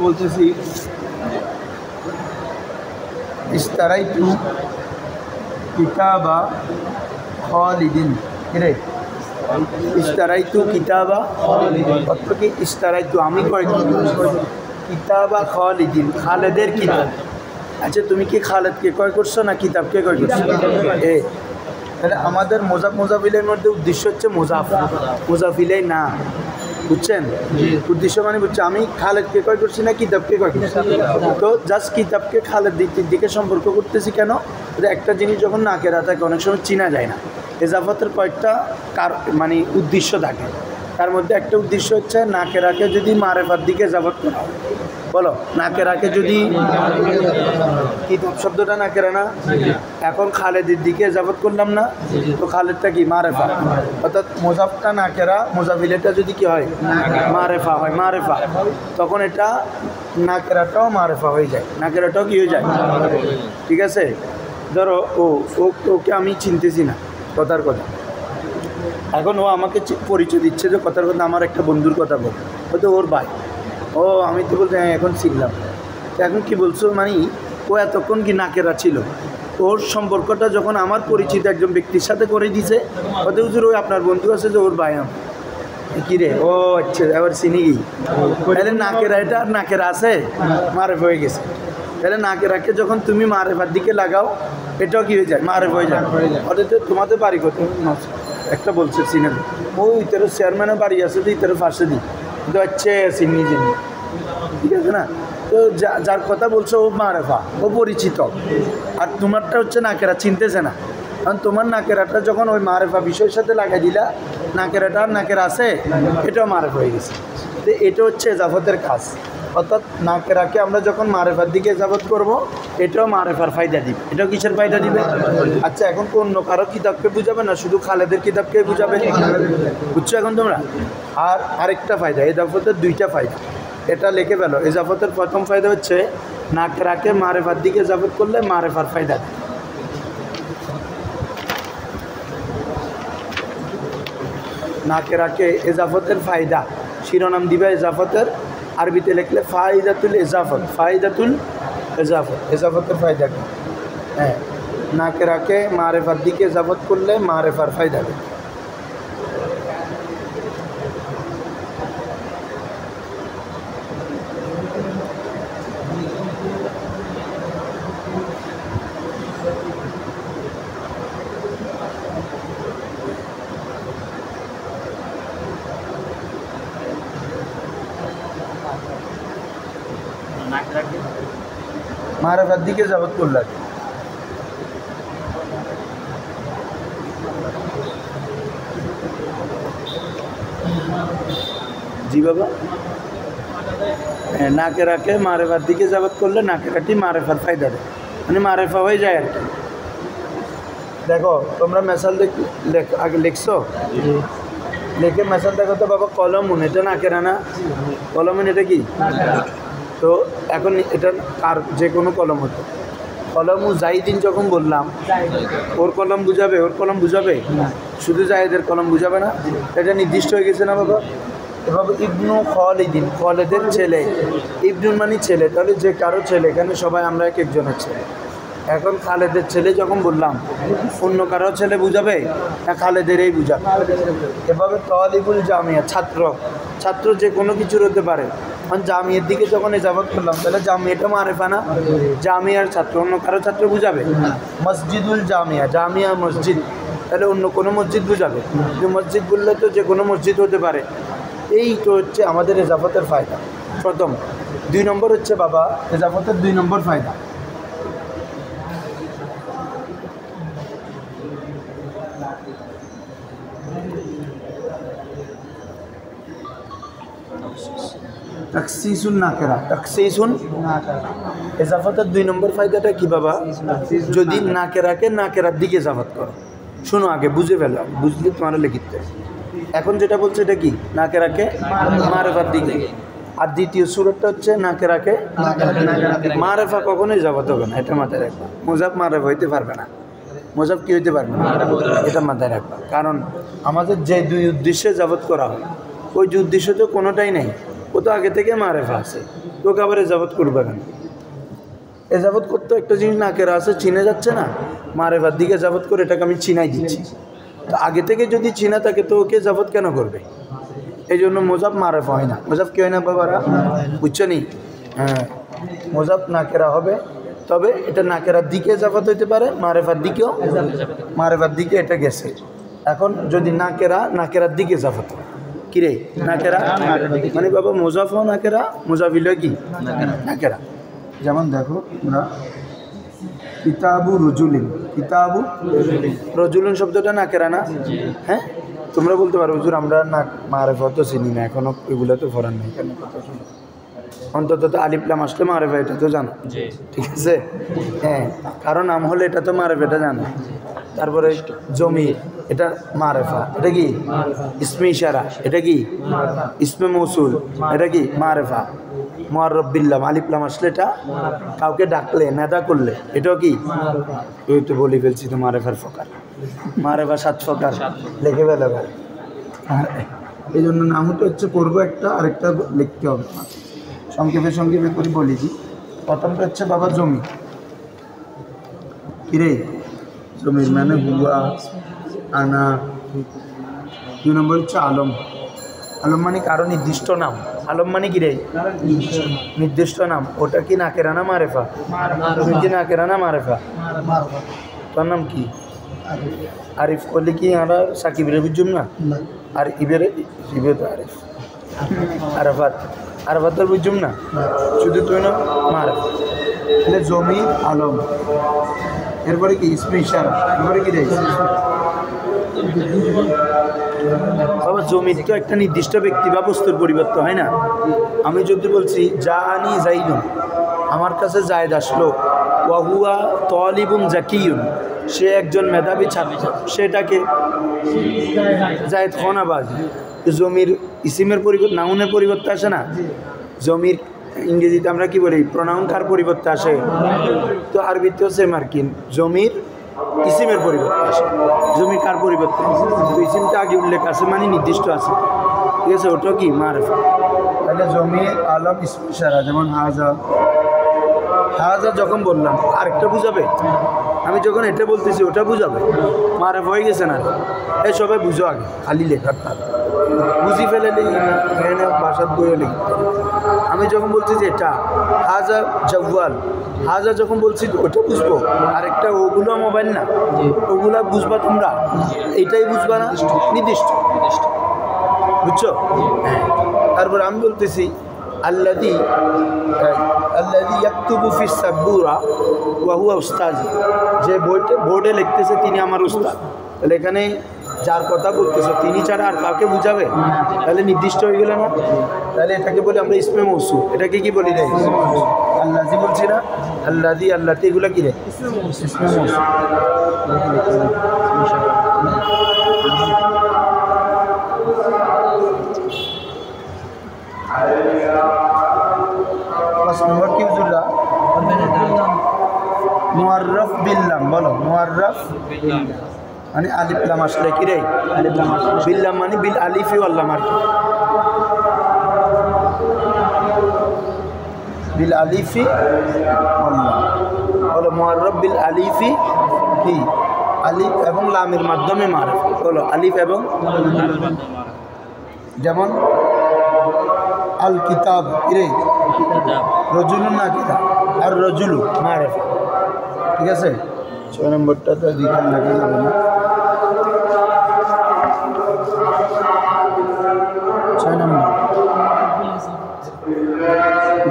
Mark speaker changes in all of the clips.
Speaker 1: বলতেছি ইস্তারাইতু কিতাবা খালিদিন রে ইস্তারাইতু কিতাবা অর্থ কি ইস্তারাইতু আমি কিতাবা খালিদিন খালেদের কিতাব। আচ্ছা তুমি কি খালেদকে ক্রয় করছো না কিতাবকে ক্রয় করছো? তাহলে আমাদের মোজাফিলের মধ্যে উদ্দেশ্য হচ্ছে মোজাফিলাই না, বুঝছেন? উদ্দেশ্য মানে বুঝছে আমি খালেদকে ক্রয় করছি না কিতাবকে ক্রয় করছি। তো জাস্ট কিতাবকে খালেদ দিকে সম্পর্ক করতেছি কেন? একটা জিনিস যখন নাকেরা থাকে অনেক সময় চিনা যায় না। এজাফতের কয়েকটা মানে উদ্দেশ্য থাকে, তার মধ্যে একটা উদ্দেশ্য হচ্ছে নাকেরাকে যদি মারেফার দিকে এজাফত করা হয়। বলো নাকেরাকে যদি কিতাব শব্দটা নাকেরা না, এখন খালেদের দিকে এজাফত করলাম না, তো খালেদটা কি মারেফা, অর্থাৎ মোজাফটা নাকেরা মোজাফিলেটা যদি কি হয় মারেফা হয় মারেফা, তখন এটা নাকেরাটাও মারেফা হয়ে যায়, নাকেরাটাও কি হয়ে যায়। ঠিক আছে, ধরো ওকে আমি চিনতেছি না কথার কথা, এখন ও আমাকে পরিচয় দিচ্ছে যে কথার কথা আমার একটা বন্ধুর কথা বল, হয়তো ওর ভাই, ও আমি তো বলতে হ্যাঁ এখন চিনলাম। তো এখন কি বলছো মানে ও এতক্ষণ কি নাকেরা ছিল, ওর সম্পর্কটা যখন আমার পরিচিত একজন ব্যক্তির সাথে করে দিছে, হয়তো হুজুর ওই আপনার বন্ধু আছে যে ওর ভাই আমি কী রে, ও আচ্ছা এবার চিনি কি, তাহলে নাকেরা এটা আর নাকেরা আছে মারেফ হয়ে গেছে। তাহলে নাকেরাকে যখন তুমি মারেফার দিকে লাগাও এটাও কী হয়ে যায় মারেফ হয়ে যায়। অথচ তোমাদের বাড়ি কত একটা বলছে সিনেমা ও ইতার চেয়ারম্যানের বাড়ি আছে তো ইতার ফাঁসে দিই কিন্তু হচ্ছে চিনি চিনি, ঠিক আছে না? তো যার কথা বলছো ও মারেফা, ও পরিচিত, আর তোমারটা হচ্ছে নাকেরা চিনতেছে না। কারণ তোমার নাকেরাটা যখন ওই মারেফা বিষয়ের সাথে লাগাই দিলা, নাকেরাটা আর নাকেরা আছে এটাও মারেফা হয়ে গেছে। তো এটা হচ্ছে এজাফতের কাজ, অর্থাৎ নাকেরাকে আমরা যখন মারেফার দিকে এজাফত করবো এটাও মারেফার ফায়দা দিবে। এটাও কিসের ফায়দা দিবে? আচ্ছা এখন তো অন্য কারো কিতাবকে বুঝাবে না, শুধু খালেদের কিতাবকে বুঝাবে, বুঝছো এখন তোমরা? আর আরেকটা ফায়দা, এজাফতের দুইটা ফায়দা, এটা লিখে ফেলো। এজাফতের প্রথম ফায়দা হচ্ছে নাকেরাকে মারেফার দিকে এজাফত করলে মারেফার ফায়দা। নাকেরাকে এজাফতের ফায়দা শিরোনাম দিবে এজাফতের, আরবিতে লিখলে ফায়দাতুল এজাফত, ফায়দাতুল এজাফত, এজাফতের ফায়দা কি? হ্যাঁ, নাকেরাকে মারেফার দিকে এজাফত করলে মারেফার ফায়দা কি? মারেফার দিকে এজাফত করলে জি বাবা, নাকেরাকে মারেফার দিকে এজাফত করলে নাকেরাটি মারেফার ফায়দা দেয়, মানে মারেফা হয়ে যায় আর কি। দেখো তোমরা মেসাল আগে লিখছো, লিখে মেসাল দেখো তো বাবা, কলমুন এটা নাকেরা না, কলমুন এটা কি? তো এখন এটা আর যে কোনো কলম হতো, কলমু জাইদিন যখন বললাম ওর কলম বুঝাবে, ওর কলম বুঝাবে, শুধু জাহিদের কলম বুঝাবে না, এটা নির্দিষ্ট হয়ে গেছে না বাবা। এভাবে ইবনু খালিদিন, খালেদের ছেলে, ইবনুন মানে ছেলে, তাহলে যে কারো ছেলে, এখানে সবাই আমরা এক একজনের ছেলে। এখন খালেদের ছেলে যখন বললাম অন্য কারো ছেলে বুঝাবে না খালেদেরই বুঝাবে। এভাবে তালিবুল জামিয়া ছাত্র, ছাত্র যে কোনো কিছুর হতে পারে। কারণ জামিয়ার দিকে যখন এজাফত করলাম তাহলে জামিয়াটা মারেফা না, জামিয়ার ছাত্র অন্য কারো ছাত্র বুঝাবে। মসজিদুল জামিয়া, জামিয়া মসজিদ, তাহলে অন্য কোনো মসজিদ বুঝাবে, মসজিদ বললে তো যে কোনো মসজিদ হতে পারে। এই তো হচ্ছে আমাদের এজাফতের ফায়দা প্রথম। 2 নম্বর হচ্ছে বাবা এজাফতের 2 নম্বর ফায়দা, তাকসিসুন নাকেরা, তাকসিসুন এজাফতের 2 নম্বর ফায়দাটা কি বাবা? যদি নাকেরাকে নাকেরার দিকে এজাফত করো, শোনো আগে বুঝে ফেলো, বুঝলে তোমার লিখিতে। এখন যেটা বলছে এটা কি? নাকেরাকে মারেফার দিকে। আর দ্বিতীয় সূরাটা হচ্ছে নাকেরাকে মারেফা, কখনোই এজাফত হবে না, এটা মাথায় রাখবা। মোজাফ মারেফা হইতে পারবে না, মোজাফ কি হইতে পারবে না, এটা মাথায় রাখবা। কারণ আমাদের যে 2 উদ্দেশ্যে এজাফত করা হয় ওই 2 উদ্দেশ্য তো কোনোটাই নেই। ও তো আগে থেকে মারেফা আছে, তোকে আবার এজাবত করবে কেন? এজাবত করতে একটা জিনিস নাকেরা আছে, চিনে যাচ্ছে না, মারেফার দিকে এজাবত করে এটাকে আমি চিনাই দিচ্ছি। তো আগে থেকে যদি চিনা থাকে তো ওকে এজাবত কেন করবে? এই জন্য মোজাব মারেফা হয় না। মোজাব কি হয় না বাবারা? বুঝছো নি? হ্যাঁ, মোজাব নাকেরা হবে, তবে এটা নাকেরার দিকে এজাবত হইতে পারে, মারেফার দিকেও, মারেফার দিকে এটা গেছে। এখন যদি নাকেরার দিকে এজাবত হয়, কিরে নাকেরা মানে বাবা মোজাফও নাকেরা, মোজাফিল কি নাকেরা। যেমন দেখো আমরা কিতাবু রজুলিন, কিতাবু রজুলিন শব্দটা নাকেরা না? হ্যাঁ, তোমরা বলতে পারো হুজুর আমরা না মারেফা তো চিনি না, এখনো এগুলো তো ফরান নেই, কেন কথা শুনো? অন্তত তো আলিফ লাম আসলে মারেফা এটা তো জানো, ঠিক আছে? হ্যাঁ, কারণ নাম হলে এটা তো মারেফা, এটা জানো। তারপরে জমি, এটা মারেফা, এটা কি ইসমে ইশারা, এটা কি ইসমে মৌসুল, এটা কি মারেফা। মুআররাফ বিল্লাম, আলিফ লাম আসলে এটা কাউকে ডাকলে নেদা করলে এটাও কি? এই তো বলে ফেলছি তো মারেফার ফকার, মারেফা 7 ফকার লিখে ফেলে। এই জন্য নামটা হচ্ছে পড়বো একটা, আরেকটা লিখতে হবে। সংক্ষেপে করে বলেছি। প্রথমটা হচ্ছে বাবা জমি, কিরে জমির মানে হুয়া, আনা। 2 নম্বর হচ্ছে আলম, আলম মানে কারো নির্দিষ্ট নাম। আলম মানে কি রে? নির্দিষ্ট নাম। ওটা কি নাকেরা না মারেফা? তুমি কি নাকেরা না মারেফা? তোর নাম কি? আরিফ করলে কি আমরা সাকিবের বুঝুম না? আর ইবে তো আরিফ, আরাফাত তোর বুঝুম না, শুধু তুই না মারেফা। তাহলে জমি আলম, এরপরে কি ইসমে ইশারা, এরপরে কি রে? বাবা জমির তো একটা নির্দিষ্ট ব্যক্তি বা বস্তুর পরিবর্তন হয় না। আমি যদি বলছি যা আনি জাইদুন, আমার কাছে জায়দ আসলো, ওয়াহুয়া তালিবুন জাকিয়ুন, সে একজন মেধাবী ছাত্র, সেটাকে জায়দ খনাবাজ। জমির ইসিমের পরিবর্তন, নাউনের পরিবর্তে আসে না। জমির ইংরেজিতে আমরা কি বলি? প্রোনাউন কার পরিবর্তে আসে? তো আরবিতেও সেম আর কি, জমির ইসিমের পরিবর্তে আসে। জমি কার পরিবর্তে? ইসিমটা আগে উল্লেখ আছে মানে নির্দিষ্ট আছে, ঠিক আছে? ওটা কি মারেফা। তাহলে জমি আলম ইসমে ইশারা, যেমন হাজা, হাজা যখন বললাম আরেকটা বুঝাবে, আমি যখন এটা বলতেছি ওটা বুঝাবে, মারেফা হয়ে গেছে না? এই সবাই বুঝো আগে, খালি লেখার তার বুঝি ফেলে এখানে বাসার বইও লিখতে। আমি যখন বলছি যে এটা হাজা জওয়াল, হাজা যখন বলছি ওটা বুঝবো, আরেকটা ওগুলো মোবাইল না, ওগুলা বুঝবা তোমরা, এইটাই বুঝবা না নির্দিষ্ট, বুঝছো? হ্যাঁ। তারপর আমি বলতেছি আল্লাযী ইয়াকতুবু ফিস সাব্বুরা ওয়া হুয়া উস্তাজি, যে বোর্ডে লিখতেছে তিনি আমার উস্তাদ। তাহলে এখানে যার কথা বলতেছে তিনি ছাড়া আর কাউকে বুঝাবে? তাহলে নির্দিষ্ট হয়ে গেল না? তাহলে এটাকে বলি আমরা ইসমে মৌসুল। এটাকে কি বলি রে? আল্লাযী বলছি না, আল্লাযী আল্লাতি, এগুলো কি রে? ইসমে মৌসুল। 5 নম্বর কি হুজুররা? মুআররাফ বিল্লাম, বলো মুআররাফ মানে আলিফ লাম আসলে কি রে? বিল্লাম মানে বিল আলিফি ওয়াল লাম, আর বিল আলিফি ওয়াল লাম, বলো মুআররাফ বিল আলিফি কি? আলিফ এবং লামের মাধ্যমে মারফা, বলো আলিফ এবং, যেমন আল কিতাব কিরে রজুলুন না কিতাব, আর রজুলু মারফা, ঠিক আছে? 6 নম্বরটা তো দিকে লেখা যাবে না। 6 নম্বর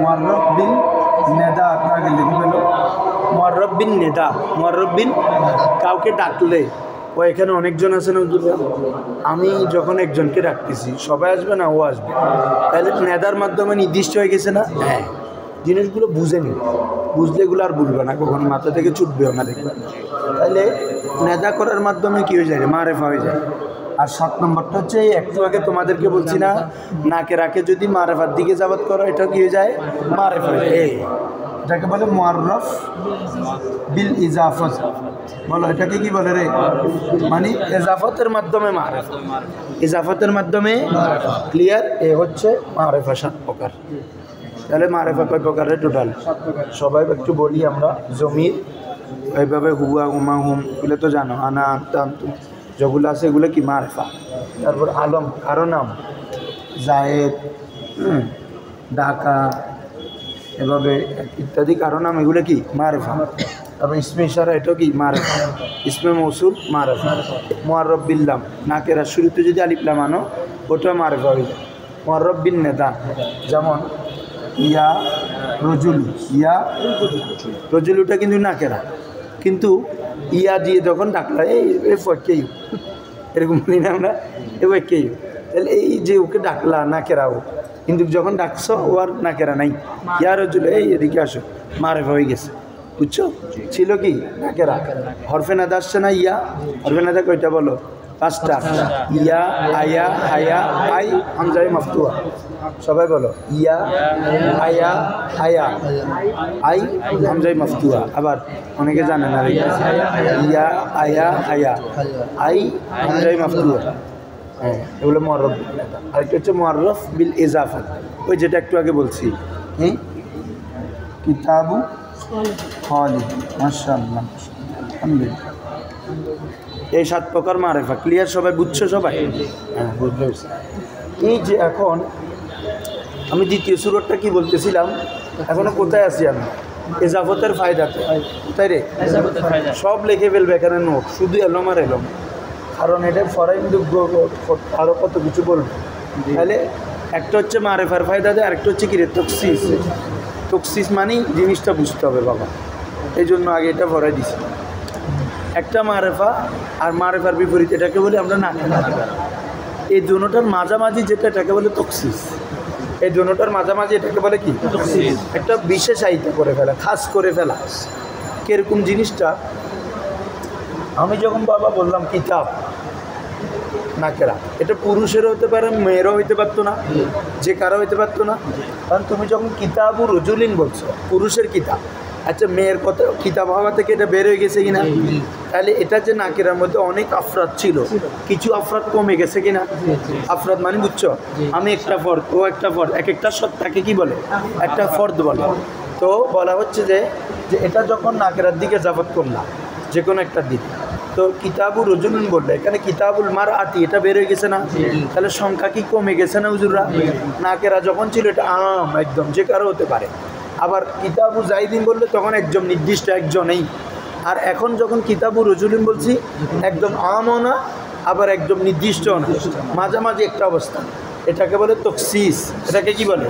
Speaker 1: মুআররাফ বিল নেদা, আগে লিখে ফেলো মুআররাফ বিন নেদা। মুআররাফ বিন কাউকে ডাকলে, ও এখানে অনেকজন আছে না, আমি যখন একজনকে ডাকতেছি সবাই আসবে না, ও আসবে, তাহলে নেদার মাধ্যমে নির্দিষ্ট হয়ে গেছে না? হ্যাঁ, জিনিসগুলো বুঝে নি, বুঝলে এগুলো আর বুঝবে না, কখনো মাথা থেকে ছুটবেও না, দেখবে। তাহলে নেদা করার মাধ্যমে কী হয়ে যায়? মারেফা হয়ে যায়। আর 7 নম্বরটা হচ্ছে একটু আগে তোমাদেরকে বলছি না, নাকে রাখে যদি মারেফার দিকে যাবত করো, এটা কী হয়ে যায়? মারেফা হয়ে যায়। এটাকে বলে মুআররাফ বিল ইজাফত। বলো এটাকে কি বলে রে? মানে ইজাফতের মাধ্যমে মারিফা, ইজাফতের মাধ্যমে ক্লিয়ার। এ হচ্ছে মারিফা 7 প্রকার। তাহলে মারিফা কয় প্রকারের টোটাল? সবাই একটু বলি আমরা। জমির এইভাবে হুয়া হুমা হুম এগুলো তো জানো, আনা আনতা আনতুম যেগুলো আছে এগুলো কি মারিফা। তারপর আলম কারো নাম, জায়েদ, ঢাকা, এভাবে ইত্যাদি কারো নাম, এগুলো কি মারিফা। তারপর ইসমে ইশারা এটাও কি মারিফা। ইসমে মৌসুল মারিফা। মুআররাফ বিল্লাম নাকেরা শুরুতে যদি আলিফ লাম আনো ওটা মারিফা হয়ে যায়। মুআররাফ বিন নেদা যেমন ইয়া রজুল, ইয়া রজুলুটা কিন্তু নাকেরা, কিন্তু ইয়া দিয়ে যখন ডাকলা এই ফকেই এরকম বলি না আমরা, এবার কেই। তাহলে এই যে ওকে ডাকলা নাকেরাও, কিন্তু যখন ডাকছো ও আর নাকেরা নাই, ইয়া রজুল এই এদিকে আসো, মারিফা হয়ে গেছে। বুঝছো? ছিল কি নাকেরা। হরফে নাদা আসছে না ইয়া, হরফে নাদা কয়টা বলো? 5টা। ইয়া, আয়া, হায়া, আই, হামজায়ে মাফতুহা। সবাই বলো ইয়া, আয়া, হায়া, আই, হামজায়ে মাফতুহা। আবার অনেকে জানে না ইয়া, আয়া, হায়া, আই, হামজায়ে মাফতুহা। হ্যাঁ, এগুলো মুআররাফ। আরেকটা হচ্ছে মুআররাফ বিল ইজাফা, ওই যেটা একটু আগে বলছি। কিতাবু খালিদ, মাশাআল্লাহ, আলহামদুলিল্লাহ। এই 7 প্রকার মারিফা ক্লিয়ার? সবাই বুঝছো? সবাই হ্যাঁ বুঝতে পেরেছি। এই যে এখন আমি দ্বিতীয় সূরাটা কি বলতেছিলাম, এখনো কোথায় আছি আমি? ইজাফতের ফায়দাতে। তাই রে, সব লিখে ফেলবে এখানে নোট, শুধু এলম আর এলম, কারণ এটা ফরাইন আরও কত কিছু বলবে। তাহলে একটা হচ্ছে মারিফার ফায়দা দেয়, আরেকটা হচ্ছে কি রে তখসিস। তখসিস মানেই জিনিসটা বুঝতে হবে বাবা, এই জন্য আগে এটা ভরাই দিছি। একটা মারিফা আর মারিফার বিপরীত এটাকে বলি আমরা নাকেরা। এই দুটোটার মাঝামাঝি যেটা এটাকে বলে তখসিস। এই দুটোটার মাঝামাঝি এটাকে বলে কি? তখসিস। একটা বিশেষায়িত করে ফেলা, খাস করে ফেলা। কিরকম জিনিসটা? আমি যখন বাবা বললাম কিতাব নাকেরা, এটা পুরুষেরও হতে পারে, মেয়েরও হইতে পারতো না, যে কারো হইতে পারতো না। কারণ তুমি যখন কিতাবু রজুলিন বলছো, পুরুষের কিতাব, আচ্ছা মেয়ের কথা কিতাব হওয়া থেকে এটা বের হয়ে গেছে কিনা? তাহলে এটা যে নাকেরার মধ্যে অনেক আফরাদ ছিল, কিছু আফরাদ কমে গেছে কিনা? আফরাদ মানে বুঝছো, আমি একটা ফর্দ, ও একটা ফর্দ, এক একটা সত্তাকে কি বলে? একটা ফর্দ বলে। তো বলা হচ্ছে যে এটা যখন নাকেরার দিকে জাফত করলাম, যে কোনো একটা দিক, তো কিতাবু রজুলুন বললে এখানে কিতাবুল মার আতি এটা বের হয়ে গেছে না? তাহলে সংখ্যা কি কমে গেছে না হুজুররা? নাকেরা যখন ছিল এটা আম একদম, যে কারো হতে পারে। আবার কিতাবু জাইদিন বললে তখন একজন নির্দিষ্ট একজনেই। আর এখন যখন কিতাবু রজুলিন বলছি, একদম আমও না আবার একদম নির্দিষ্টও না, মাঝামাঝি একটা অবস্থা, এটাকে বলে তখসিস। এটাকে কি বলে?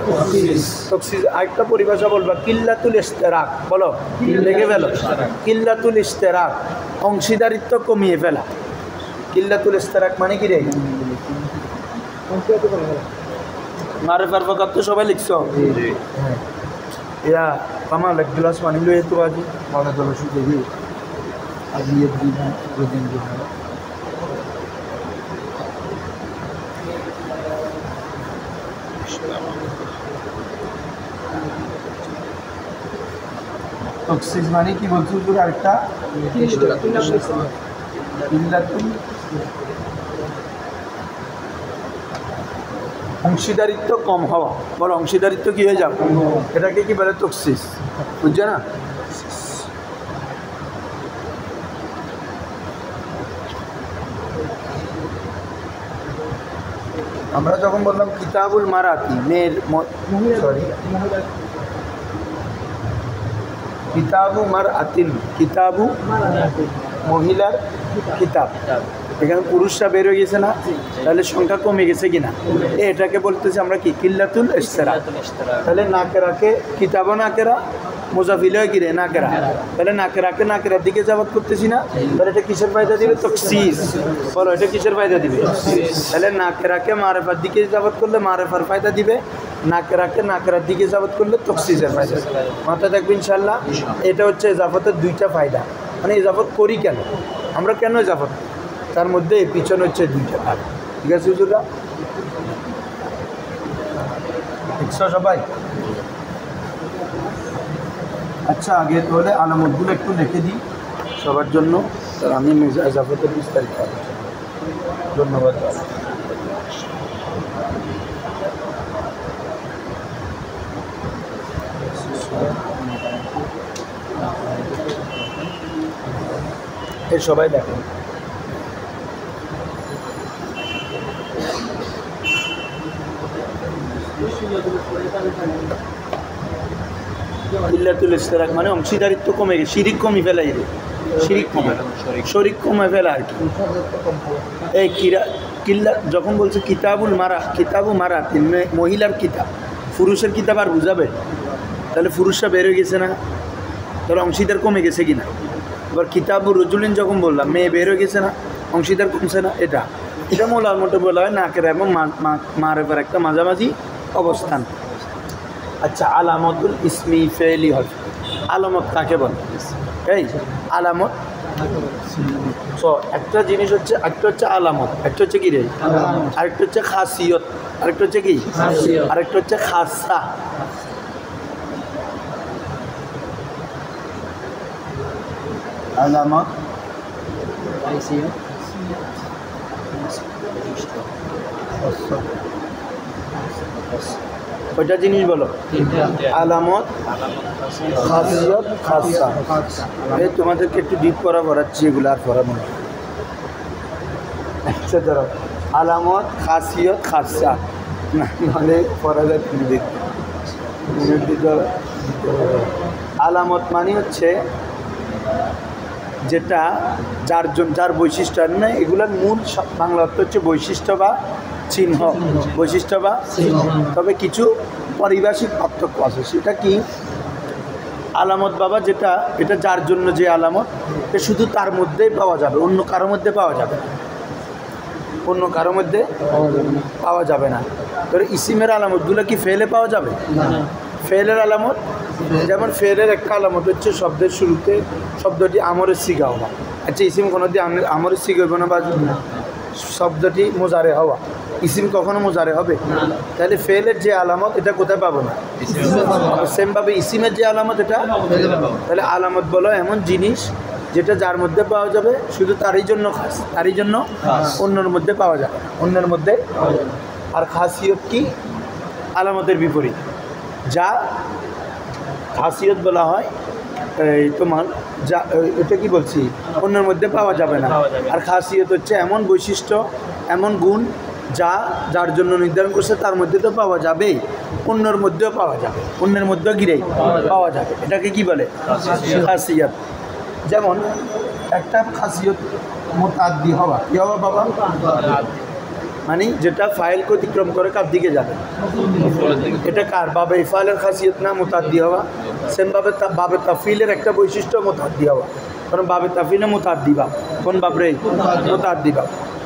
Speaker 1: তখসিস। আরেকটা পরিভাষা বলবা কিল্লাতুল ইশতেরাক। বলো, লিখে ফেলো, কিল্লাতুল ইশতেরাক, অংশীদারিত্ব কমিয়ে ফেলা। কিল্লাতুল ইশতেরাক মানে কি রে? মারিফার প্রকার তো সবাই লিখছো। ইয়া কামাল এক গ্লাস পানি লইয়ে তো আজি মারা জল শুধু দেখি আজি দিন তখসিস মানে কি বলছো তোর? আরেকটা অংশীদারিত্ব কম হওয়া। বলো অংশীদারিত্ব কি হয়ে যাবে? এটাকে কি বলে? তখসিস। বুঝছে না? আমরা যখন বললাম কিতাবুল মারাতি, মেয়ের, সরি, কিতাবু মার আতিন, কিতাবু মহিলার কিতাব, এখানে পুরুষরা বের হয়ে গেছে না? তাহলে সংখ্যা কমে গেছে কিনা? এটাকে বলতেছি আমরা কি? কিল্লাতুল ইশতেরাক। তাহলে নাকেরাকে কিতাবও নাকেরা, মুজাফিল হয় কিরে নাকেরা, তাহলে নাকেরাকে নাকেরার দিকে যাবত করতেছি না? তাহলে এটা কিসের ফায়দা দিবে? তখসিস। বলো এটা কিসের ফায়দা দিবে? তাহলে নাকেরাকে মারিফার দিকে যাবত করলে মারিফার ফায়দা দিবে, নাকেরাকে নাকেরার দিকে যাবত করলে তখসিসের ফায়দা। মাথায় থাকবে ইনশাল্লাহ। এটা হচ্ছে ইজাফতের 2টা ফায়দা। মানে ইজাফত করি কেন, আমরা কেন ইজাফত, তার মধ্যে পিছনে হচ্ছে 2টা ভাগ। ঠিক আছে হুজুররা? দেখছো সবাই? আচ্ছা আগে তাহলে আলামতগুলো একটু লিখে দিই সবার জন্য, আর আমি এজাফতে বিস্তারিত আলোচনা। ধন্যবাদ। এই সবাই দেখেন, ইল্লাতুল ইশতিরাক মানে অংশীদারিত্ব কমে গেছে, শিরিক কমে ফেলাই রে, শিরিক কমে, শরিক কমে ফেলা আর কি। এই কিল্লা যখন বলছে কিতাবুল মারা, কিতাবু মারা মহিলার কিতাব, পুরুষের কিতাব আর বুঝাবে, তাহলে পুরুষরা বের হয়ে গেছে না, তাহলে অংশীদার কমে গেছে কিনা। এবার কিতাবুর রজুলিন যখন বললাম মেয়ে বের হয়ে গেছে না, অংশীদার কমছে না। এটা মোলার মতো বলা হয় নাকের এবং মারেফার একটা মাঝামাঝি অবস্থান। আচ্ছা, আলামতুল ইসমি ফেলি হল, আলামত কাকে বলে? এই আলামত একটা জিনিস হচ্ছে, একটা হচ্ছে আলামত, একটা হচ্ছে কি রে, আরেকটা হচ্ছে খাসিয়ত, আরেকটা হচ্ছে কি, আরেকটা হচ্ছে খাসা। আলামত কয়টা জিনিস বলো? আলামত, খাসিয়ত, খাসা। এই তোমাদেরকে একটু ডিপ পড়াচ্ছি, এগুলো আর পড়াবো না। আচ্ছা ধরো আলামত, খাসিয়ত, খাসা, নাহলে পড়া যায় আলামত মানে হচ্ছে যেটা যার বৈশিষ্ট্য না, এগুলোর মূল বাংলা অর্থ হচ্ছে বৈশিষ্ট্য বা চিহ্ন, বৈশিষ্ট্য বা তবে কিছু পারিভাষিক পার্থক্য আছে। সেটা কি? আলামত বাবা যেটা, এটা যার জন্য যে আলামত, এটা শুধু তার মধ্যেই পাওয়া যাবে, অন্য কারোর মধ্যে পাওয়া যাবে না, অন্য কারোর মধ্যে পাওয়া যাবে না। তবে ইসিমের আলামতগুলো কি ফেলে পাওয়া যাবে? ফেলের আলামত, যেমন ফেলের একটা আলামত হচ্ছে শব্দের শুরুতে শব্দটি আমরের সিগা হওয়া। আচ্ছা, ইসিম কোনো দিয়ে আমরের সিগা হইব না, বা শব্দটি মোজারে হওয়া, ইসিম কখনো মোজারে হবে? তাহলে ফেলের যে আলামত এটা কোথায় পাবো না? সেমভাবে ইসিমের যে আলামত এটা, তাহলে আলামত বলো এমন জিনিস যেটা যার মধ্যে পাওয়া যাবে, শুধু তারই জন্য খাস, তারই জন্য, অন্যের মধ্যে পাওয়া যাবে, অন্যের মধ্যে। আর খাসিয়ত কি? আলামতের বিপরীত। যা খাসিয়ত বলা হয় এই তোমার, যা এটা কি বলছি, অন্যের মধ্যে পাওয়া যাবে না। আর খাসিয়ত হচ্ছে এমন বৈশিষ্ট্য, এমন গুণ যা যার জন্য নির্ধারণ করছে তার মধ্যে তো পাওয়া যাবে, অন্যের মধ্যেও পাওয়া যাবে, অন্যের মধ্যেও গিরেই পাওয়া যাবে। এটাকে কি বলে? খাসিয়ত। যেমন একটা খাসিয়ত মুতাআদ্দি হওয়া, কি হওয়া বাবা? মানে যেটা ফাইলকে অতিক্রম করে কার দিকে যাবে, এটা কার? বাবে ইফালের খাসিয়ত না মুতাআদ্দি হওয়া। সেমভাবে বাবে তাফিলের একটা বৈশিষ্ট্য মুতাআদ্দি হওয়া, কারণ বাবে তাফিলে মুতাআদ্দি বা কোন বাবরে? মুতাআদ্দি বা।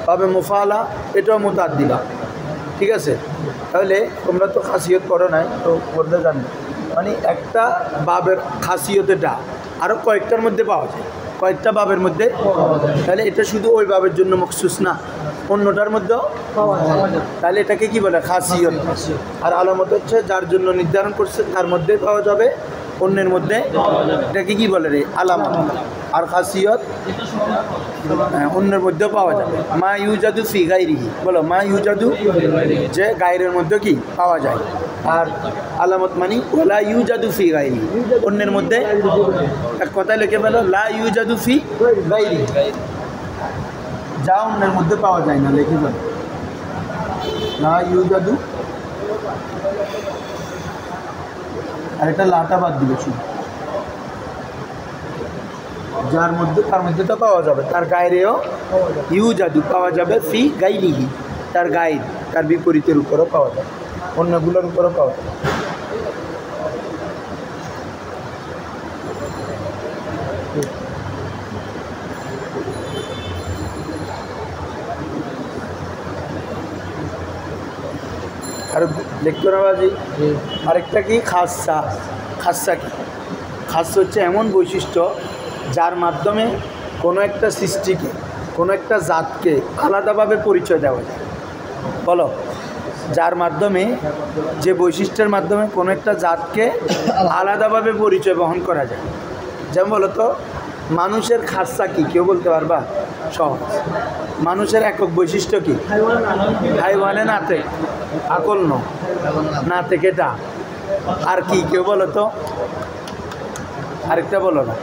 Speaker 1: বাবে মুফালা এটাও মুতাআদ্দি বা। ঠিক আছে, তাহলে তোমরা তো খাসিয়ত করো নাই, তো বলতে জানো মানে একটা বাবের খাসিয়ত এটা আরও কয়েকটার মধ্যে পাওয়া যায়, কয়েকটা বাবের মধ্যে। তাহলে এটা শুধু ওই বাবের জন্য মখসুস না, অন্যটার মধ্যেও পাওয়া যায়। তাহলে এটাকে কি বলে? খাসিয়ত। আর আলামত হচ্ছে যার জন্য নির্ধারণ করছে তার মধ্যে পাওয়া যাবে, অন্যের মধ্যে। এটাকে কি বলে রে? আলামত। আর খাসিয়ত অন্যের মধ্যেও পাওয়া যাবে। মা ইউজাদু ফি গায়রিহি, বলো মা ইউজাদু, যে গায়রের মধ্যে কি পাওয়া যায়। আর আলামত মানে ওলা ইউজাদু ফি গায়রিহি, অন্যের মধ্যে। এক কথায় লিখে ফেলো লা ইউজাদু ফি গায়রিহি, যা অন্যের মধ্যে পাওয়া যায় না, লিখে ফেলো লা ইউজাদু। আর এটা লাটা বাদ দিবে, শুধু যার মধ্যে, তার মধ্যে তো পাওয়া যাবে, তার গায়রেও ইউজাদু পাওয়া যাবে, ফি গায়রিহি তার গায়ের, তার বিপরীতের উপরও পাওয়া যাবে, অন্যগুলোর উপরও পাওয়া যাবে। আর দেখতে নাবাজি আরেকটা কি? খাসা। খাসা কি? খাসা হচ্ছে এমন বৈশিষ্ট্য যার মাধ্যমে কোনো একটা সৃষ্টিকে, কোনো একটা জাতকে আলাদাভাবে পরিচয় দেওয়া যায়। বলো, যার মাধ্যমে যে বৈশিষ্ট্যের মাধ্যমে কোনো একটা জাতকে আলাদাভাবে পরিচয় বহন করা যায়। যেমন বলতো মানুষের খাসা কি কেউ বলতে পারবা? সহজ। মানুষের একক বৈশিষ্ট্য কি? হাইওয়ানে নাতে আকল না থেকে টা আর কি কেউ বলো তো? আরেকটা বলো না।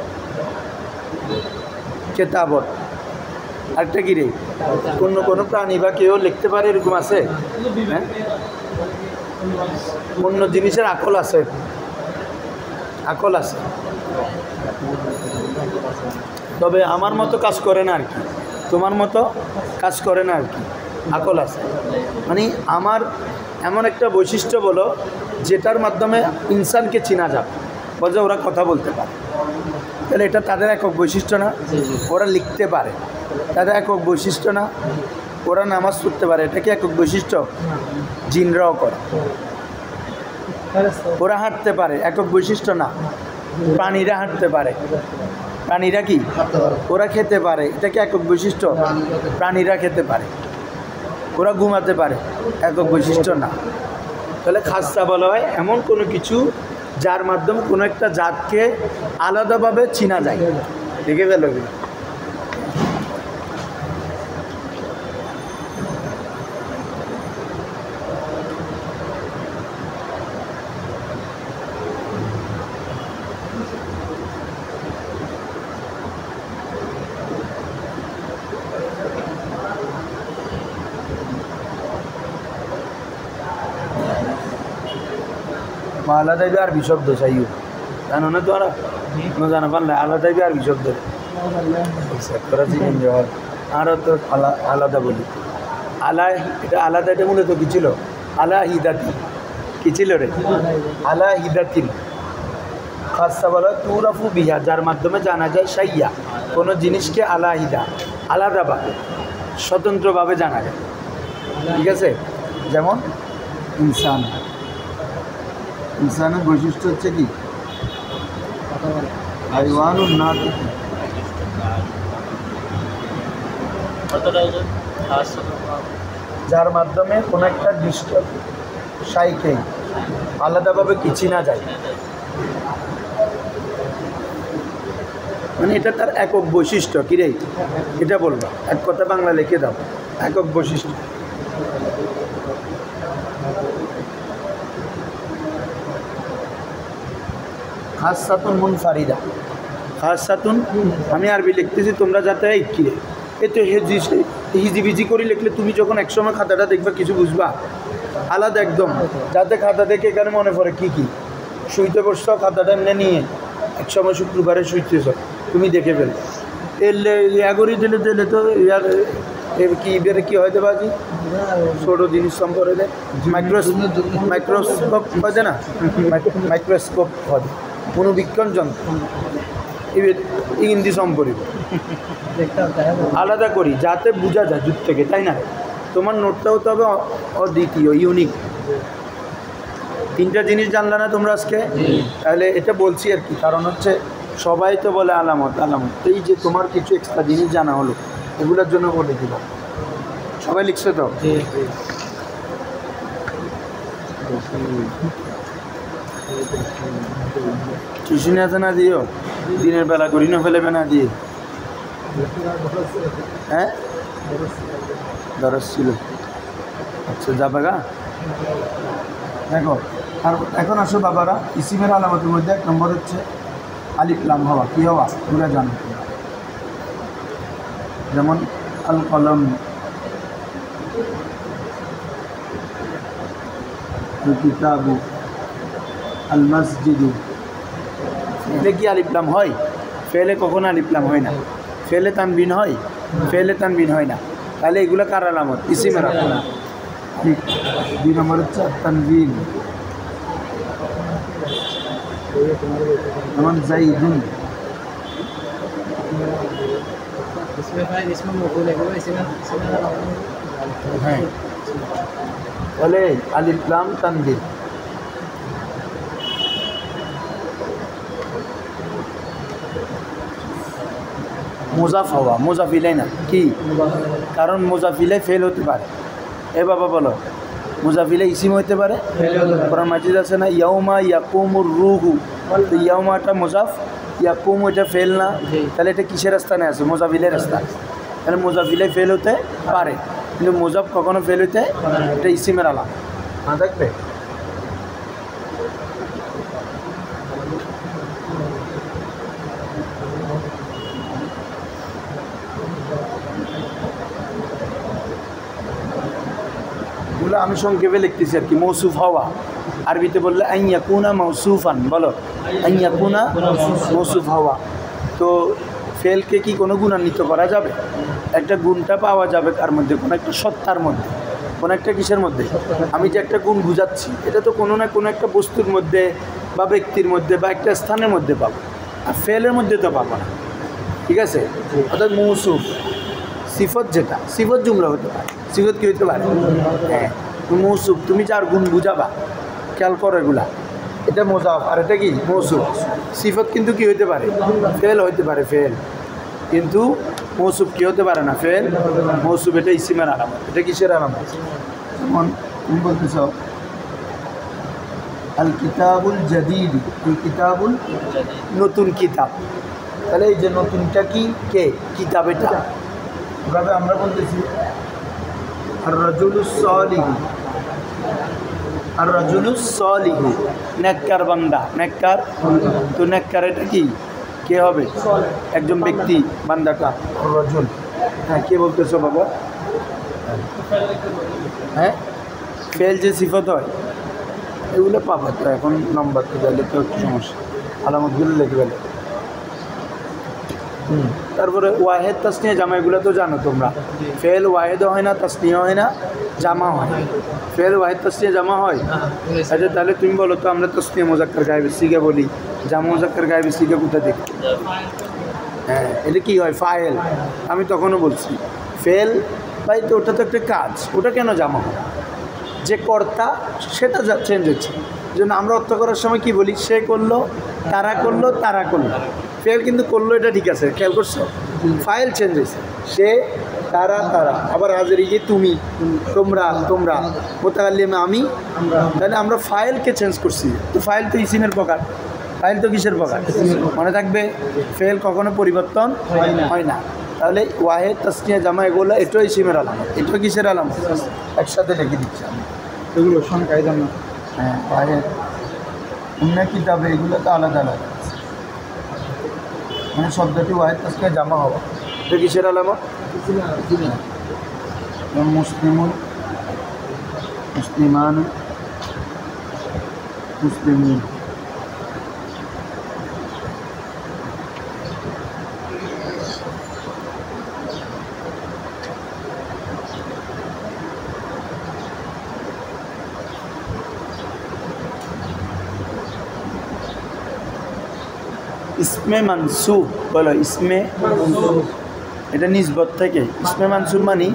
Speaker 1: কেতাবত। আরেকটা কি রে? কোনো প্রাণী বা কেউ লিখতে পারে এরকম আছে? হ্যাঁ, অন্য জিনিসের আকল আছে, আকল আছে, তবে আমার মতো কাজ করে না আর কি, তোমার মতো কাজ করে না আর কি, আকল আছে। মানে আমার এমন একটা বৈশিষ্ট্য বলো যেটার মাধ্যমে ইনসানকে চিনা যাবে, বলছে ওরা কথা বলতে পারে, তাহলে এটা তাদের একক বৈশিষ্ট্য না? ওরা লিখতে পারে, তাদের একক বৈশিষ্ট্য না? ওরা নামাজ পড়তে পারে, এটা কি একক বৈশিষ্ট্য? জিনরাও করে। ওরা হাঁটতে পারে, একক বৈশিষ্ট্য না? প্রাণীরা হাঁটতে পারে, প্রাণীরা কি? ওরা খেতে পারে, এটা কি একক বৈশিষ্ট্য? প্রাণীরা খেতে পারে। ওরা ঘুমাতে পারে, একক বৈশিষ্ট্য না। তাহলে খাসা বলা হয় এমন কোনো কিছু যার মাধ্যমে কোনো একটা জাতকে আলাদাভাবে চিনা যায়। দেখে গেল আলাদাই আরবি শব্দ চাইও, জানো না তোরা? জানা পারলে আলাদাই আরবি শব্দ আরও তো আলাদা বলি। আলা, এটা আলাদা, এটা মূলত কী ছিল? আলা হিদাতিন, কী ছিল রে? আলা হিদাতিন। খাসা বলা তুরাফু বিহা, যার মাধ্যমে জানা যায় সাইয়া, কোনো জিনিসকে আলা হিদা, আলাদাভাবে স্বতন্ত্রভাবে জানা যায়। ঠিক আছে? যেমন ইনসান, ইনসানের বৈশিষ্ট্য হচ্ছে কি? হাইওয়ানুন নাতিক, যার মাধ্যমে কোনো একটা দৃষ্ট সাইকে আলাদাভাবে কি চিনা যায়, মানে এটা তার একক বৈশিষ্ট্য। কী রে এটা বলবো? এক কথা বাংলা লিখে দাও, একক বৈশিষ্ট্য। খাসাতুন মুনফারিদা, খাসাতুন, আমি আরবি লিখতেছি তোমরা যাতে কি এ তো হিজিবিজি করে লিখলে তুমি যখন একসময় খাতাটা দেখবা কিছু বুঝবা, আলাদা একদম, যাতে খাতা দেখে এখানে মনে পড়ে কী কী শুইতে বসছ, খাতাটা এমনি নিয়ে একসময় শুক্রবারে শুইতেছ, তুমি দেখে ফেলে এলে ইয়া করি দিলে দিলে তো ইয়ার কি বেড়ে কী হয়তো বাজি ছোটো জিনিস সম্পর্কে দেয়, মাইক্রোস্কোপ হয় না, মাইক্রোস্কোপ হয়, মনোবীক্ষণ যন্ত্র, হিন্দি সম্পর্কে আলাদা করি যাতে বোঝা যায় যুগ থেকে, তাই না? তোমার নোটটা হতে হবে অদ্বিতীয়, ইউনিক। তিনটা জিনিস জানলা না তোমরা আজকে? তাহলে এটা বলছি আর কি, কারণ হচ্ছে সবাই তো বলে আলামত আলামত, এই যে তোমার কিছু এক্সট্রা জিনিস জানা হলো এগুলোর জন্য বলে দিল। সবাই লিখছে তো? টিউশনে আছে না দিও, দিনের বেলা করি না ফেলেবে না দিয়ে, হ্যাঁ দরজ ছিল। আচ্ছা যাবে গা, দেখো। আর এখন আসো বাবারা, ইসিমের আলামতের মধ্যে 1 নম্বর হচ্ছে আলিফ লাম হওয়া। কী হওয়া? তোমরা জানো, যেমন আল কলম, আল কিতাবু, আল মসজিদু। ফেলে কি আলিফ লাম হয়? ফেলে কখনো আলিফ লাম হয় না। ফেলে তানবিন হয়? ফেলে তানবিন হয় না। তাহলে এগুলো কার আলামত? ইসিমের আলামত। 2 নম্বর হচ্ছে তানবিন, যেমন জাইদুন, হ্যাঁ বলে আলিফ লাম তানবিন। মোজাফ হওয়া, মোজাফিলাই না কি? কারণ মোজাফিলাই ফেল হতে পারে। এ বাবা বলো, মুজাফিলে ইসিম হইতে পারে। কোরআন মাজিদ আছে না ইয়াউমা ইয়াকুমুর রুহু, তো ইয়াউমাটা মুজাফ, ইয়াকুম ওইটা ফেল না, তাহলে এটা কিসের স্থানে আছে? মুজাফিলের স্থান। তাহলে মুজাফিলে ফেল হতে পারে, কিন্তু মুজাফ কখনো ফেল হইতে এটা ইসিমের আলাম না থাকবে। এগুলো আমি সংক্ষেপে লিখতেছি আর কি। মৌসুফ হওয়া, আরবিতে বললে আইয়াকুনা মৌসুফান, বলো আইয়াকুনা মৌসুফ হওয়া। তো ফেলকে কি কোনো গুণান্বিত করা যাবে? একটা গুণটা পাওয়া যাবে কার মধ্যে? কোনো একটা সত্তার মধ্যে, কোনো একটা কিসের মধ্যে? আমি যে একটা গুণ বুঝাচ্ছি এটা তো কোনো না কোনো একটা বস্তুর মধ্যে বা ব্যক্তির মধ্যে বা একটা স্থানের মধ্যে পাবো, আর ফেলের মধ্যে তো পাবো না। ঠিক আছে? অর্থাৎ মৌসুফ সিফত, যেটা সিফত জুমলা হতে পারে। সিফত কী হতে পারে? হ্যাঁ, মৌসুফ, তুমি যার গুণ বুঝাবা, খেয়াল করো এগুলা, এটা মোজাফ আর এটা কি মৌসুফ। সিফত কিন্তু কি হইতে পারে? ফেল হইতে পারে, ফেল। কিন্তু মৌসুফ কি হতে পারে না? ফেল। মৌসুফ এটা ইসিমের আলামত। এটা কিসের আলামত? যেমন তুমি বলতেছ আল কিতাবুল জাদিদ, এই কিতাবুল নতুন কিতাব, তাহলে এই যে নতুনটা কি? কে? কিতাব। এটা এভাবে আমরা বলতেছি আর রাজুলুস সালিহু, আর রাজুলুস সালিহু, নেককার বান্দা, নেককার। তো নেককার এটা কি? কে হবে? একজন ব্যক্তি, বান্দাটা রাজুল। হ্যাঁ, কে বলতেছো বাবা? হ্যাঁ, ফেল যে সিফত হয় এগুলো পাবা তো। এখন নম্বর তো গেলে তো একটু সমস্যা, আলামতগুলো লিখে গেলে। তারপরে ওয়াহেদ তাসনিয়া জামা, এগুলো তো জানো তোমরা। ফেল ওয়াহেদও হয় না, তাসনিয়া হয় না, জামা হয়। ফেল ওয়াহেদ তাসনিয়া জামা হয়। আচ্ছা, তাহলে তুমি বলো তো, আমরা তাসনিয়া মুজাক্কার গায়েবে সিগা বলি, জামা মুজাক্কার গায়েবে সিগা কোথায় দেখি? হ্যাঁ, এটা কি হয়? ফাইল। আমি তখনও বলছি ফেল ভাই, তো ওটা তো একটা কাজ, ওটা কেন জামা হয়? যে কর্তা সেটা চেঞ্জ হচ্ছে, জন্য আমরা অর্থ করার সময় কি বলি? সে করলো, তারা করলো, তারা করলো। ফেল কিন্তু করলো, এটা ঠিক আছে, খেয়াল করছো? ফাইল চেঞ্জ হয়েছে, সে, তারা, তারা। আবার হাজির যে তুমি, তোমরা, তোমরা, মোতাকাল্লিম আমি, তাহলে আমরা ফাইলকে চেঞ্জ করছি। তো ফাইল তো ইসিমের প্রকার, ফাইল তো কিসের প্রকার? মনে থাকবে, ফেল কখনো পরিবর্তন হয় না। তাহলে ওয়াহেদ তাসনিয়া জামা এগুলো, এটাও ইসিমের আলামত। এটাও কিসের আলামত? একসাথে লিখে দিচ্ছি আমি এগুলো সংখ্যায় জানা। হ্যাঁ, ওয়াহেদ অন্য কিতাবে এগুলো তো আলাদা আলাদা, মানে শব্দটি ওয়াহেদ তাসনিয়া জামা হওয়া, এটা কিসের আলামত? মুসলিমুন, মুসলিমান, মুসলিমিন। ইসমে মানসুব, বলো ইসমে, এটা নিসবত থেকে। ইসমে মানসুব মানে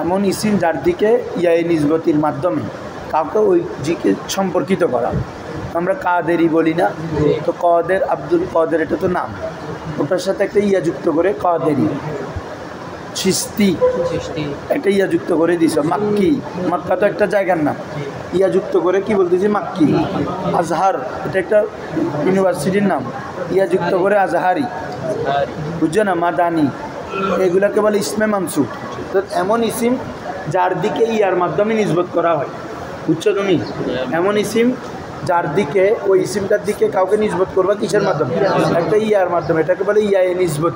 Speaker 1: এমন ইসিম যার দিকে ইয়াই নিসবতির মাধ্যমে কাউকে ওই দিকে সম্পর্কিত করা। আমরা কাদেরই বলি না, তো কদের, আব্দুল কদের, এটা তো নাম, ওটার সাথে একটা ইয়া যুক্ত করে কাদেরই। চিস্তি, একটা ইয়া যুক্ত করে দিছ। মাক্কি, মক্কা তো একটা জায়গার নাম, ইয়া যুক্ত করে কি বলতেছি? মাক্কি। আজহার, এটা একটা ইউনিভার্সিটির নাম, ইয়া যুক্ত করে আজহারি, বুঝছো না? মাদানি, এগুলাকে বলে ইসমে মানসুব। তো এমন ইসিম যার দিকে ইয়ার মাধ্যমে নিসবত করা হয়, বুঝছো তুমি? এমন ইসিম যার দিকে, ওই ইসিমটার দিকে কাউকে নিসবত করবা কিসের মাধ্যমে? একটা ইয়ার মাধ্যমে, এটাকে বলে ইয়ায়ে নিসবত।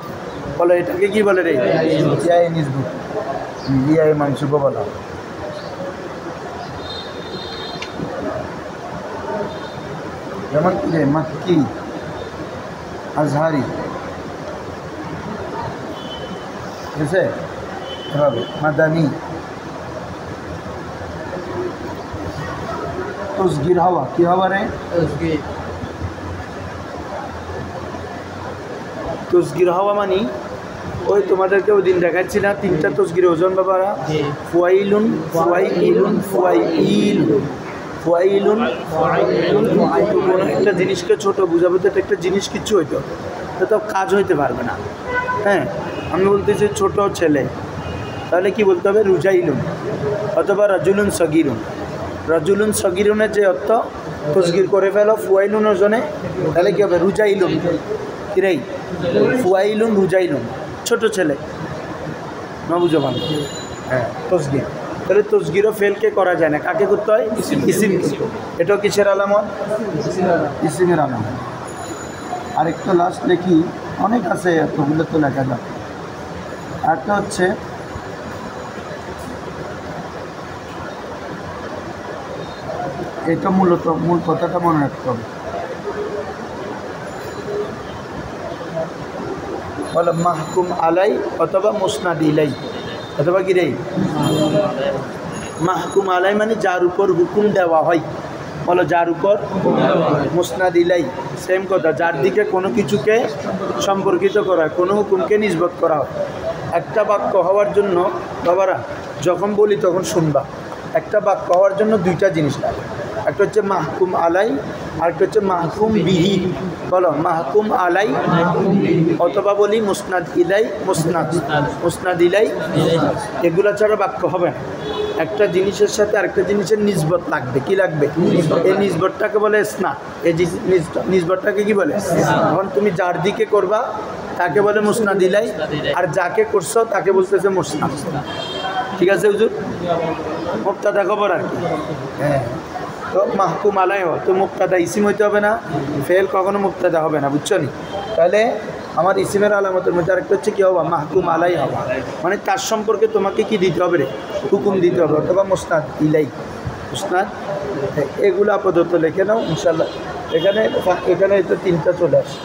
Speaker 1: বলো এটাকে কি বলে রে? ইয়ায়ে নিসবত, ইয়ায়ে মানসুব বলা। যেমন যে মাক্কি, আজহারি, ঠিক আছে? এভাবে মাদানি। তসগির হওয়া, কি হওয়া রে? তসগির হওয়া মানে ওই তোমাদেরকে ওই দিন দেখাচ্ছি না, তিনটা তসগির ওজন বাবারা, ফুয়াইলুন, ফুয়াইলুন, ফুয়াইল, ফুয়াইলুন। কোনো একটা জিনিসকে ছোটো বুঝাবো, তো একটা জিনিস কিচ্ছু হইতো তো কাজ হইতে পারবে না। হ্যাঁ, আমি বলতেছি ছোটো ছেলে, তাহলে কি বলতে হবে? রুজাইলুন, অথবা রাজুলুন সগিরুন। রাজুলুন সগিরুনের যে অর্থ তসগির করে ফেলো ফুয়াইলুন ওজনে, তাহলে কী হবে? রুজাইলুন। কিরেই ফুয়াইলুন রুজাইলুন, ছোট ছেলে না, বুঝো ভালো। হ্যাঁ, তসগির। তাহলে তসগিরও ফেলকে করা যায় না, কাকে করতে হয়? ইসিম। এটাও কিসের আলামত? ইসিমের আলামত। আরেকটা লাস্ট দেখি, অনেক আছে, এতগুলো তো লেখা যাবে। একটা হচ্ছে এটা মূল কথাটা মনে রাখতে হবে। বলো মাহকুম আলাই অথবা মুসনাদ ইলাই, অথবা কি রে মাহকুম আলাই মানে যার উপর হুকুম দেওয়া হয়। বলো যার উপর মুসনাদ ইলাই, সেম কথা, যার দিকে কোনো কিছুকে সম্পর্কিত করা হয়, কোনো হুকুমকে নিসবত করা হয়। একটা বাক্য হওয়ার জন্য বাবারা যখন বলি তখন শুনবা, একটা বাক্য হওয়ার জন্য দুইটা জিনিস লাগে। একটা হচ্ছে মাহকুম আলাই, আরেকটা হচ্ছে মাহকুম বিহি। বলো মাহকুম আলাই অথবা বলি মুসনাদ ইলাই, মুসনাদ ইলাই, এগুলো ছাড়া বাক্য হবে না। একটা জিনিসের সাথে আরেকটা জিনিসের নিসবত লাগবে। কি লাগবে? এই নিসবতটাকে বলে ইসনাদ। এই নিসবতটাকে কি বলে? এখন তুমি যার দিকে করবা তাকে বলে মুসনাদ ইলাই, আর যাকে করছো তাকে বলতেছে মুসনাদ। ঠিক আছে হুজুর? মুক্তাদা খবর আর কি। হ্যাঁ, তো মাহকুম আলাই হয় তো মুক্তাদা ইসিম হইতে হবে না, ফেল কখনো মুক্তাদা হবে না, বুঝছো নি? তাহলে আমার ইসিমের আলামতের মধ্যে আরেকটা হচ্ছে কী হওয়া? মাহকুম আলাই হওয়া, মানে তার সম্পর্কে তোমাকে কি দিতে হবে রে? হুকুম দিতে হবে, অথবা মুসনাদ ইলাই, মুসনাদ। এগুলো আপাতত লিখে নাও ইনশাল্লাহ। এখানে তো তিনটা চলে আসে,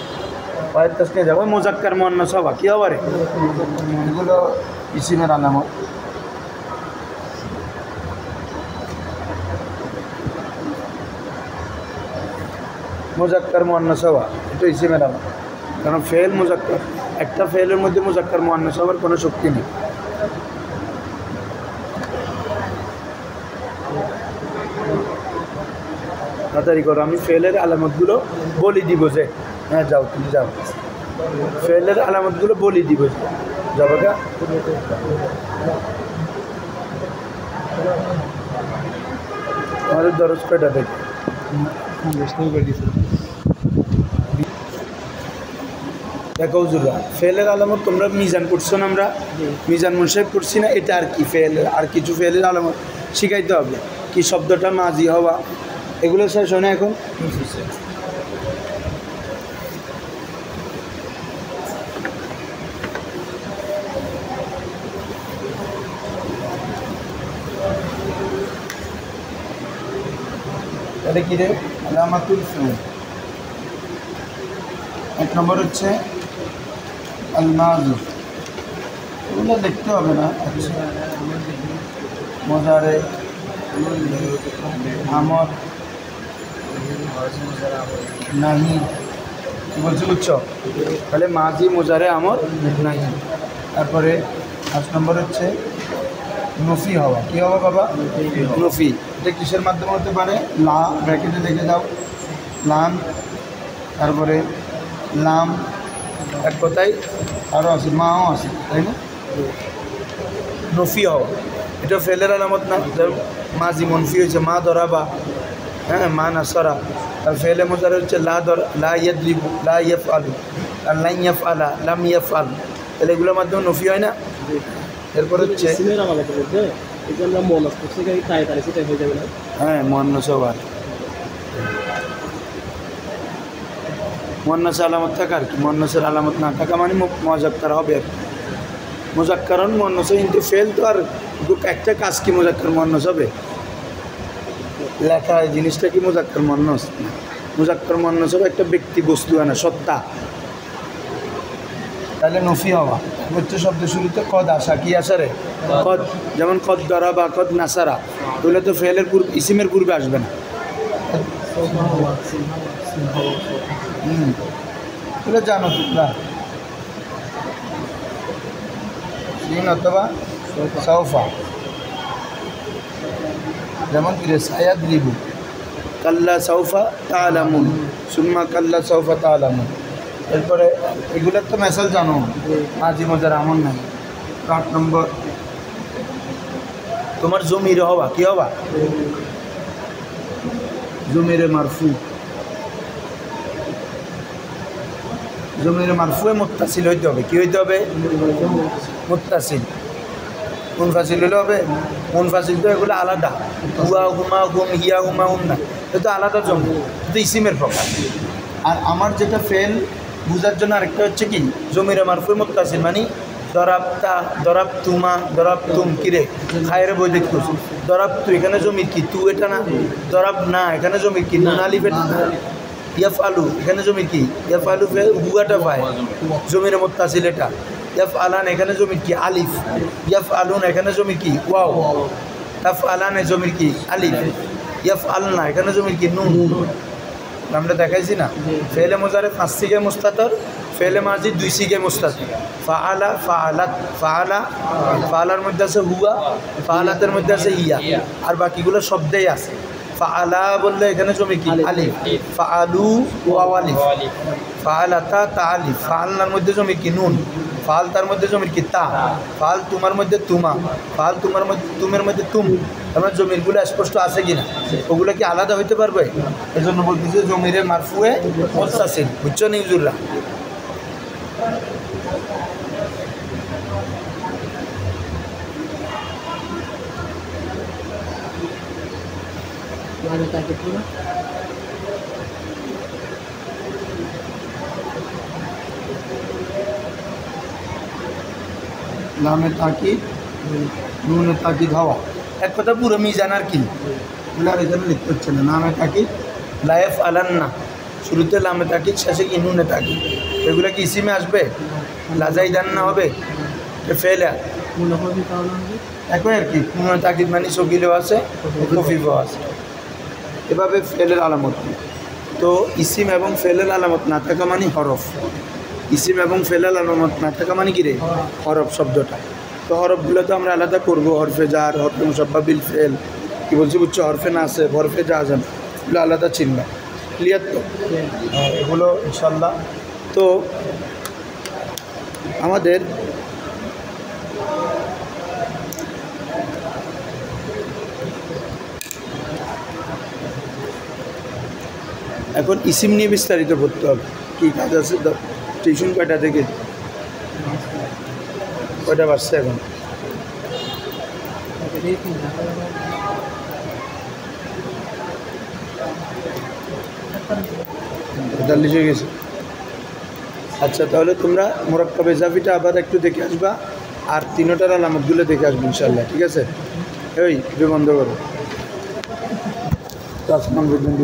Speaker 1: পায়ের কাছ নিয়ে যাবো। মোজাক্কার মুয়ান্নাস হওয়া কী হওয়া রে? এগুলো ইসিমের আলামত। মুজাক্কার মুয়ান্নাস হওয়া এটা ইসিমের আলামত, কারণ ফেল মুজাক্কার, একটা ফেলের মধ্যে মুজাক্কার মুয়ান্নাস হওয়ার কোনো শক্তি নেই। তাড়াতাড়ি করো, আমি ফেলের আলামতগুলো বলি দিব যে, হ্যাঁ যাও তুমি যাও, ফেলের আলামতগুলো বলি দিব যে যাবো গা। আমাদের দরজ কয়টা দেখে দেখো হুজুরা, ফেলের আলামত তোমরা মিজান করছো না, আমরা মিজান মুনসাহিব করছি না, এটা আর কি ফেল, আর কিছু ফেলের আলামত শিখাইতে হবে। কি শব্দটা মাজি হওয়া, এগুলো শেষ হয় না এখন। তাহলে কি রে আলামাতুল ফেল? এক নম্বর হচ্ছে আল মাযুর, এগুলো দেখতে হবে না। আচ্ছা, মুজারে, আমর, নাহি, কি বলছি বুঝছো? তাহলে মাজি, মুজারে, আমর, নাহি। তারপরে 5 নম্বর হচ্ছে নফি হওয়া। কী হওয়া বাবা? নফি। এটা কিসের মাধ্যমে হতে পারে? লা, ব্র্যাকেটে লিখে দাও, লাম, তারপরে লাম, এক কথায় আরও আছে, মাও আছে, তাই না? নফি হওয়া এটা ফেলের আলামত না? মাজি মনফি হয়েছে, মা ধরাবা, হ্যাঁ, মা নাসরা। আর ফেলে মুজারে হচ্ছে লা ইয়াদরিবু, লা ইয়াফআলু, আর লা ইয়াফআলা, লাম ইয়াফআল। তাহলে এগুলোর মাধ্যমে নফি হয় না? এরপর হচ্ছে হ্যাঁ মুয়ান্নাস হওয়া। মুয়ান্নাসের আলামত থাকা আর কি, মুয়ান্নাসের আলামত না থাকা মানে মুজাক্কার হবে আর কি। মুজাক্কারন মুয়ান্নাস, কিন্তু ফেল তো আর একটা কাজ কি মুজাক্কার মুয়ান্নাস হবে? লেখা জিনিসটা কি মুজাক্কার মুয়ান্নাস? মুজাক্কার মুয়ান্নাস হবে একটা ব্যক্তি, বস্তু, না সত্তা। তাহলে নফি হওয়া হচ্ছে শব্দ শুরুতে কদ আসা। কি আসা রে? কদ। যেমন কদ দরা বা কদ নাসারা, ওগুলো তো ফেলের পূর্বে, ইসিমের পূর্বে আসবে না। তুলে জানো তোমরা সিন অথবা সৌফা, যেমন কি রে? সায়াদ লিবু, কাল্লা সৌফা তালামুন, সুম্মা কাল্লা সৌফা তালামুন। এরপরে এগুলোর তো মেসাল জানো, মাঝি মজার আমন নাই। 8 নম্বর তোমার জমির হওয়া। কি হওয়া? জমিরে মারফু জমিরে মারফুয়ে মুত্তাসিল হইতে হবে কি হইতে হবে মুত্তাসিল মুনফাসিল হলে হবে মুনফাসিল তো এগুলো আলাদা হুয়া হুমা হুম হিয়া হুমা হুম না এটা আলাদা জমি কিন্তু ইসিমের প্রকার আর আমার যেটা ফেল বুঝার জন্য আরেকটা হচ্ছে কি জমিরে মারফুয়ে মুত্তাসিল মানে দরাবতা দরাব তুমা দরাব তুম কিরে খায়ের বই দেখতো দরাব তু এখানে জমির কি তু এটা না দরাব না এখানে জমির কি নুন আলিফ এটা না ইয়াফ আলু এখানে জমির কি ইয়াফ আলু হুয়াটা পায় জমির মুত্তাসিল এটা ইয়াফ আলান এখানে জমির কি আলিফ ইয়াফ আলুন এখানে জমির কি ওয়াও ইয়াফ আলান জমির কি আলিফ ইয়াফ আলনা এখানে জমির কি নুন আমরা দেখাইছি না ফেলে মোজারে 5 সিগে মুস্তাতর ফেলে মাজি 2 সিগে মুস্তাতর ফাআলা ফাআলাত ফাআলা ফাআলার মধ্যে আছে হুয়া ফাআলাতের মধ্যে আছে ইয়া আর বাকিগুলো শব্দেই আছে ফাআলা বললে এখানে জমি কি আলিফ ফাআলু ওয়া আলিফ ফাআলাতা তা আলিফ ফাআলনার মধ্যে জমি কি নুন ফাল তার মধ্যে জমির কি তা ফাল তোমার মধ্যে তুমা ফাল তোমার মধ্যে তুমের মধ্যে তুম আমরা জমিরগুলো স্পষ্ট আছে কিনা ওগুলো কি আলাদা হইতে পারবে এজন্য বলতেছে জমিরে মারফুয়ে মুত্তাসিল বুঝছো নি হুজুররা লামে তাকিদ নুনে তাকিদ হওয়া এক কথা পুরো মিজান আর কি আর এখানে লিখতে হচ্ছে না নামে তাকিদ লায়েফ আলান না শুরুতে লামে তাকিদ শেষে কি নুনে তাকিদ এগুলো কি ইসিমে আসবে লাজাইদান না হবে ফেলে একই আর কি নুনে তাকিদ মানে সকিলেও আছে কফিফও আছে এভাবে ফেলের আলামত তো ইসিম এবং ফেলের আলামত না থাকা মানে হরফ ইসিম এবং ফেলের আলামত না থাকা মানে কি রে হরফ শব্দটা তো হরফগুলো তো আমরা আলাদা করবো হরফে জার হরফে মুসাব্বাবিল ফেল কি বলছি বুঝছো হরফে না আছে হরফে যা আজান এগুলো আলাদা চিহ্ন ক্লিয়ার তো এগুলো ইনশাল্লাহ তো আমাদের এখন ইসিম নিয়ে বিস্তারিত করতে হবে কী কাজ আছে টিউশন কয়টা থেকে কয়টা বাজছে এখন 45 হয়ে গেছে আচ্ছা তাহলে তোমরা মুরাক্কাব ইজাফিটা আবার একটু দেখে আসবা আর তিনটার আলামতগুলো দেখে আসবে ইনশাআল্লাহ ঠিক আছে এই বন্ধ করো 10 নম্বর